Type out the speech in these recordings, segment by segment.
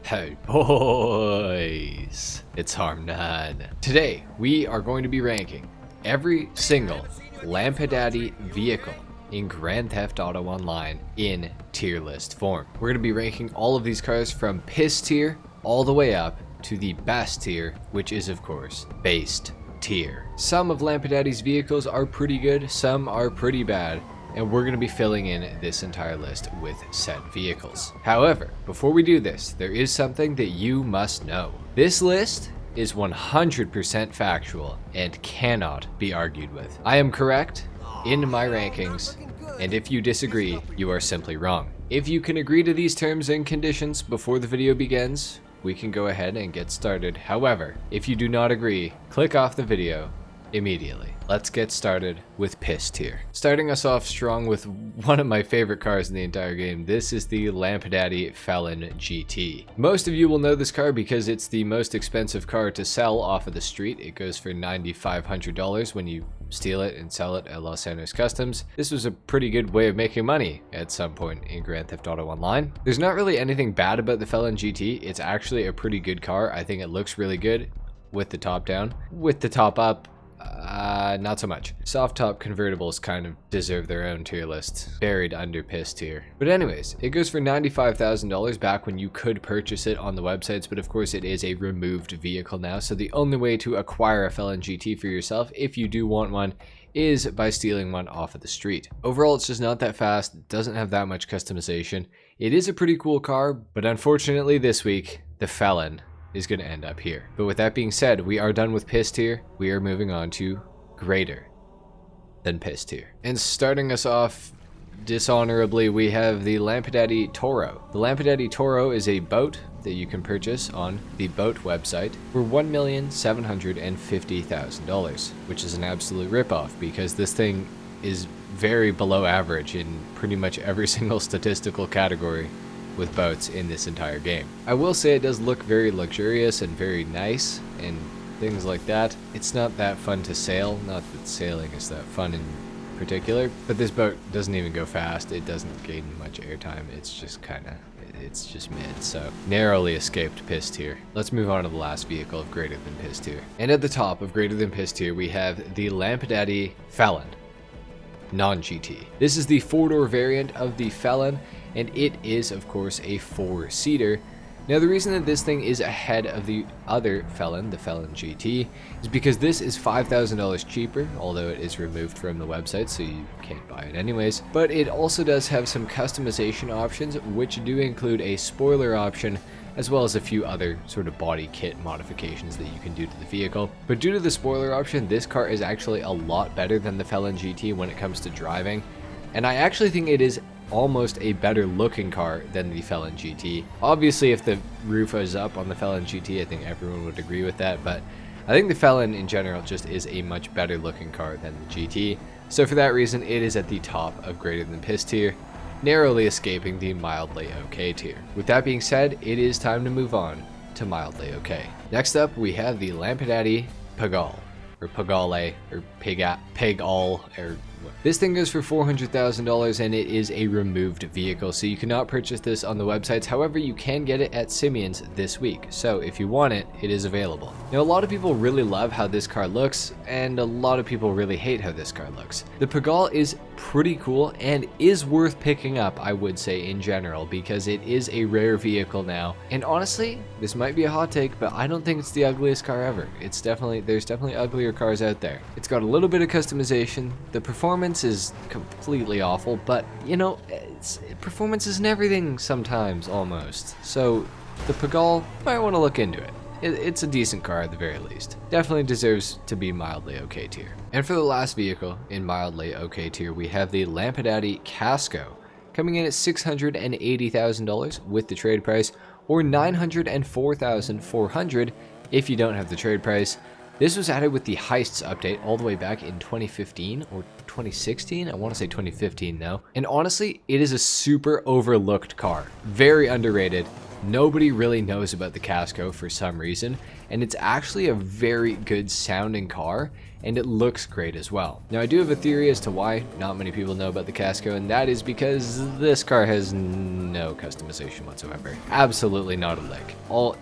Hey boys, it's HarmNone. Today we are going to be ranking every single Lampadati vehicle in Grand Theft Auto Online in tier list form. We're going to be ranking all of these cars from piss tier all the way up to the best tier, which is of course based tier. Some of Lampadati's vehicles are pretty good, some are pretty bad, and we're going to be filling in this entire list with said vehicles. However, before we do this, there is something that you must know. This list is 100% factual and cannot be argued with. I am correct in my rankings, and if you disagree, you are simply wrong. If you can agree to these terms and conditions before the video begins, we can go ahead and get started. However, if you do not agree, click off the video immediately. Let's get started with piss tier. Starting us off strong with one of my favorite cars in the entire game. This is the Lampadati Felon GT. Most of you will know this car because it's the most expensive car to sell off of the street. It goes for $9,500 when you steal it and sell it at Los Santos Customs. This was a pretty good way of making money at some point in Grand Theft Auto Online. There's not really anything bad about the Felon GT. It's actually a pretty good car. I think it looks really good with the top down. With the top up, not so much. Soft top convertibles kind of deserve their own tier list, buried under piss tier. But anyways, it goes for $95,000 back when you could purchase it on the websites, but of course it is a removed vehicle now, so the only way to acquire a Felon GT for yourself, if you do want one, is by stealing one off of the street. Overall, it's just not that fast, it doesn't have that much customization. It is a pretty cool car, but unfortunately this week, the Felon is going to end up here. But with that being said, we are done with piss tier. We are moving on to greater than piss tier. And starting us off dishonorably, we have the Lampadati Toro. The Lampadati Toro is a boat that you can purchase on the boat website for $1,750,000, which is an absolute ripoff because this thing is very below average in pretty much every single statistical category with boats in this entire game. I will say it does look very luxurious and very nice and things like that. It's not that fun to sail, not that sailing is that fun in particular, but this boat doesn't even go fast. It doesn't gain much airtime. It's just it's just mid, so narrowly escaped piss tier. Let's move on to the last vehicle of greater than piss tier. And at the top of greater than piss tier, we have the Lampadati Felon non-GT. This is the four-door variant of the Felon, and it is of course a four-seater. Now the reason that this thing is ahead of the other Felon, the Felon GT, is because this is $5,000 cheaper, although it is removed from the website so you can't buy it anyways. But it also does have some customization options, which do include a spoiler option as well as a few other sort of body kit modifications that you can do to the vehicle. But due to the spoiler option, this car is actually a lot better than the Felon GT when it comes to driving, and I actually think it is almost a better looking car than the Felon GT. Obviously, if the roof is up on the Felon GT, I think everyone would agree with that, but I think the Felon in general just is a much better looking car than the GT. So for that reason, it is at the top of greater than piss tier, narrowly escaping the mildly okay tier. With that being said, it is time to move on to mildly okay. Next up, we have the Lampadati Pagale, or Pagale, or Pagale, or this thing goes for $400,000 and it is a removed vehicle, so you cannot purchase this on the websites. However, you can get it at Simeon's this week, so if you want it, it is available. Now, a lot of people really love how this car looks, and a lot of people really hate how this car looks. The Pagale is pretty cool and is worth picking up, I would say, in general, because it is a rare vehicle now. And honestly, this might be a hot take, but I don't think it's the ugliest car ever. There's definitely uglier cars out there. It's got a little bit of customization. The performance is completely awful, but you know, performance isn't everything sometimes, almost. So the Pagale, might want to look into it. It's a decent car at the very least. Definitely deserves to be mildly okay tier. And for the last vehicle in mildly okay tier, we have the Lampadati Casco, coming in at $680,000 with the trade price, or $904,400 if you don't have the trade price. This was added with the Heists update all the way back in 2015 or 2016. I want to say 2015 though. And honestly, it is a super overlooked car. Very underrated. Nobody really knows about the Casco for some reason, and it's actually a very good sounding car, and it looks great as well. Now, I do have a theory as to why not many people know about the Casco, and that is because this car has no customization whatsoever. Absolutely not a lick. All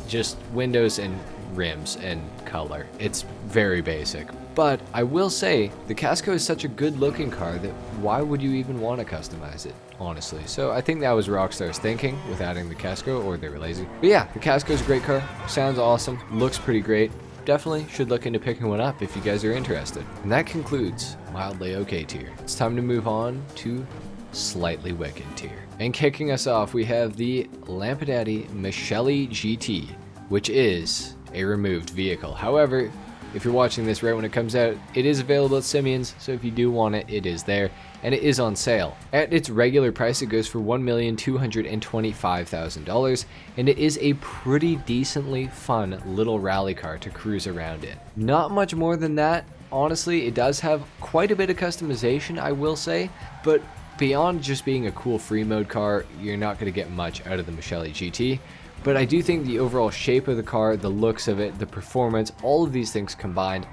just windows and rims and color. It's very basic. But I will say, the Casco is such a good looking car that why would you even want to customize it, honestly? So I think that was Rockstar's thinking with adding the Casco, or they were lazy. But yeah, the Casco is a great car, sounds awesome, looks pretty great. Definitely should look into picking one up if you guys are interested. And that concludes Mildly Okay tier. It's time to move on to Slightly Wicked tier. And kicking us off, we have the Lampadati Michelli GT, which is a removed vehicle. However, if you're watching this right when it comes out, it is available at Simeon's, so if you do want it, it is there, and it is on sale. At its regular price, it goes for $1,225,000, and it is a pretty decently fun little rally car to cruise around in. Not much more than that. Honestly, it does have quite a bit of customization, I will say, but beyond just being a cool free mode car, you're not going to get much out of the Michelli GT. But I do think the overall shape of the car, the looks of it, the performance, all of these things combined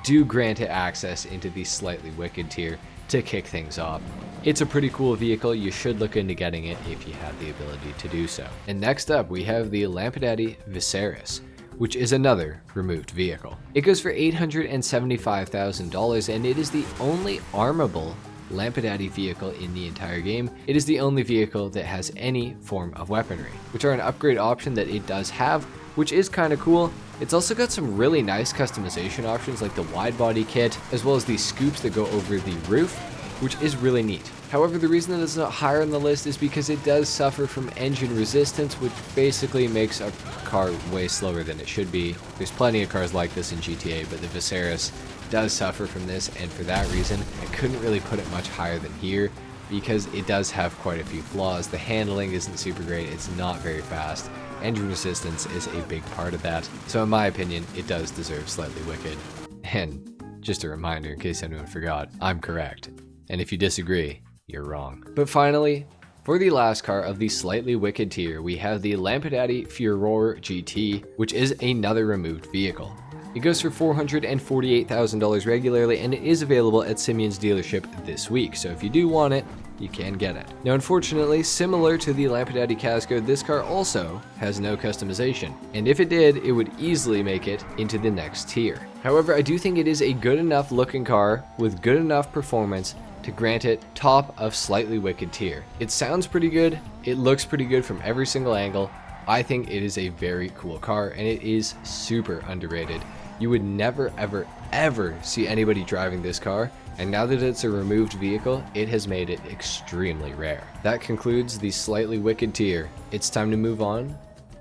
do grant it access into the Slightly Wicked tier to kick things off. It's a pretty cool vehicle. You should look into getting it if you have the ability to do so. And next up, we have the Lampadati Viserys, which is another removed vehicle. It goes for $875,000, and it is the only armable Lampadati vehicle in the entire game. It is the only vehicle that has any form of weaponry, which are an upgrade option that it does have, which is kind of cool. It's also got some really nice customization options like the wide body kit, as well as these scoops that go over the roof, which is really neat. However, the reason that it's not higher on the list is because it does suffer from engine resistance, which basically makes a car way slower than it should be. There's plenty of cars like this in GTA, but the Viserys does suffer from this, and for that reason, I couldn't really put it much higher than here because it does have quite a few flaws. The handling isn't super great, it's not very fast. Engine resistance is a big part of that. So in my opinion, it does deserve Slightly Wicked. And just a reminder in case anyone forgot, I'm correct. And if you disagree, you're wrong. But finally, for the last car of the Slightly Wicked tier, we have the Lampadati Furore GT, which is another removed vehicle. It goes for $448,000 regularly, and it is available at Simeon's dealership this week, so if you do want it, you can get it. Now, unfortunately, similar to the Lampadati Casco, this car also has no customization, and if it did, it would easily make it into the next tier. However, I do think it is a good enough looking car with good enough performance to grant it top of Slightly Wicked tier. It sounds pretty good, it looks pretty good from every single angle. I think it is a very cool car, and it is super underrated. You would never, ever, ever see anybody driving this car, and now that it's a removed vehicle, it has made it extremely rare. That concludes the Slightly Wicked tier. It's time to move on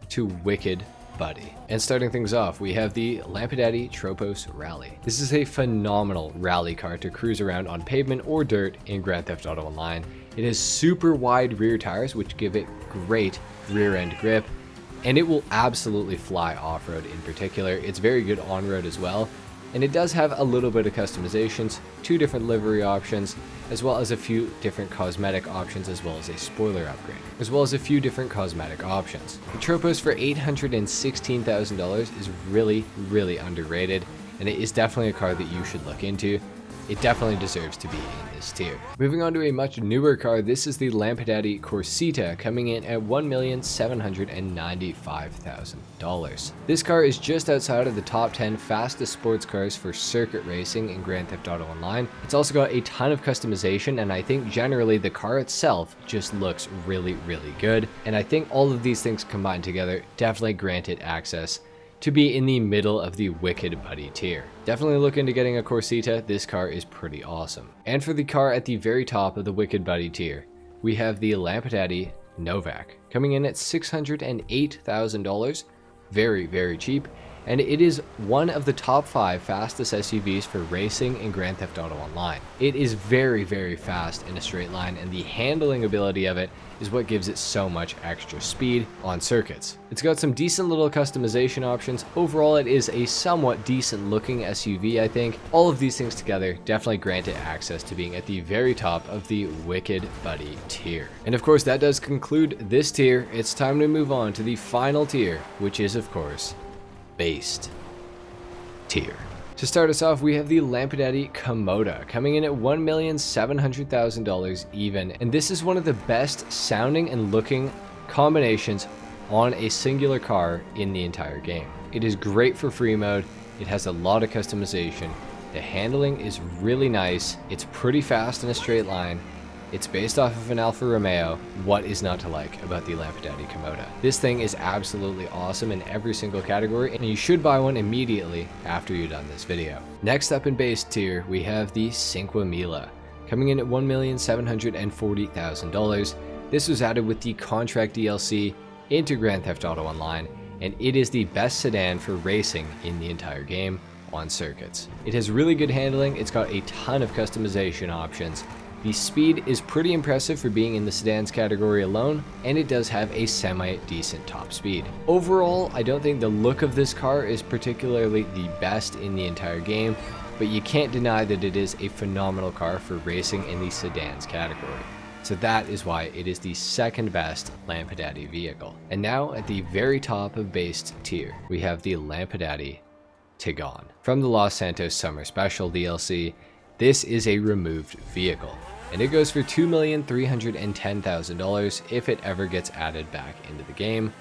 to Wicked Buddy. And starting things off, we have the Lampadati Tropos Rally. This is a phenomenal rally car to cruise around on pavement or dirt in Grand Theft Auto Online. It has super wide rear tires, which give it great rear end grip, and it will absolutely fly off-road in particular. It's very good on-road as well, and it does have a little bit of customizations, 2 different livery options, as well as a few different cosmetic options, as well as a spoiler upgrade, as well as a few different cosmetic options. The Tropos for $816,000 is really, really underrated, and it is definitely a car that you should look into. It definitely deserves to be in this tier. Moving on to a much newer car, this is the Lampadati Corsita, coming in at $1,795,000. This car is just outside of the top 10 fastest sports cars for circuit racing in Grand Theft Auto Online. It's also got a ton of customization, and I think generally the car itself just looks really, really good. And I think all of these things combined together definitely grant it access to be in the middle of the Wicked Buddy tier. Definitely look into getting a Corsita, this car is pretty awesome. And for the car at the very top of the Wicked Buddy tier, we have the Lampadati Novak, coming in at $608,000, very, very cheap, and it is one of the top 5 fastest SUVs for racing in Grand Theft Auto Online. It is very, very fast in a straight line, and the handling ability of it is what gives it so much extra speed on circuits. It's got some decent little customization options. Overall, it is a somewhat decent looking SUV, I think. All of these things together definitely grant it access to being at the very top of the Wicked Buddy tier. And of course, that does conclude this tier. It's time to move on to the final tier, which is, of course, Based tier. To start us off, we have the Lampadati Komoda coming in at $1,700,000 even, and this is one of the best sounding and looking combinations on a singular car in the entire game. It is great for free mode, it has a lot of customization, the handling is really nice, it's pretty fast in a straight line, it's based off of an Alfa Romeo. What is not to like about the Lampadati Komoda? This thing is absolutely awesome in every single category, and you should buy one immediately after you're done this video. Next up in base tier, we have the Cinque Mila, coming in at $1,740,000. This was added with the contract DLC into Grand Theft Auto Online, and it is the best sedan for racing in the entire game on circuits. It has really good handling, it's got a ton of customization options. The speed is pretty impressive for being in the sedans category alone, and it does have a semi-decent top speed. Overall, I don't think the look of this car is particularly the best in the entire game, but you can't deny that it is a phenomenal car for racing in the sedans category. So that is why it is the second best Lampadati vehicle. And now at the very top of base tier, we have the Lampadati Tigane. From the Los Santos Summer Special DLC, this is a removed vehicle, and it goes for $2,310,000 if it ever gets added back into the game,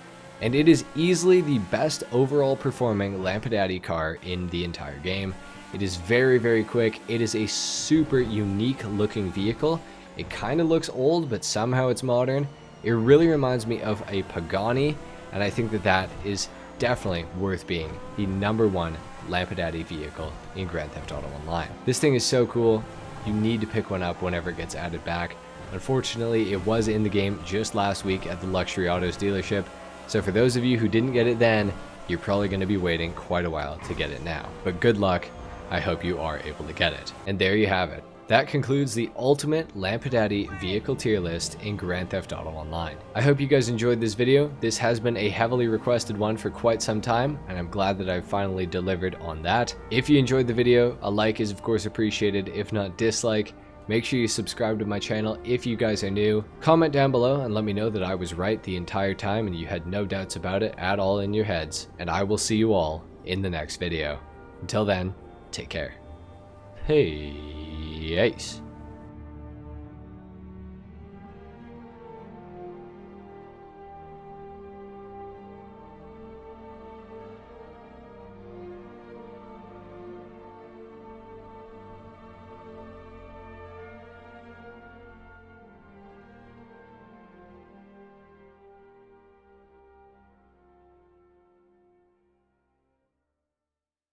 and it is easily the best overall performing Lampadati car in the entire game. It is very, very quick, it is a super unique looking vehicle, it kind of looks old but somehow it's modern. It really reminds me of a Pagani, and I think that that is definitely worth being the #1 Lampadati vehicle in Grand Theft Auto Online. This thing is so cool, you need to pick one up whenever it gets added back. Unfortunately, it was in the game just last week at the Luxury Autos dealership, so for those of you who didn't get it then, you're probably going to be waiting quite a while to get it now. But good luck, I hope you are able to get it. And there you have it. That concludes the ultimate Lampadati vehicle tier list in Grand Theft Auto Online. I hope you guys enjoyed this video. This has been a heavily requested one for quite some time, and I'm glad that I've finally delivered on that. If you enjoyed the video, a like is of course appreciated, if not dislike. Make sure you subscribe to my channel if you guys are new. Comment down below and let me know that I was right the entire time and you had no doubts about it at all in your heads. And I will see you all in the next video. Until then, take care. Peace.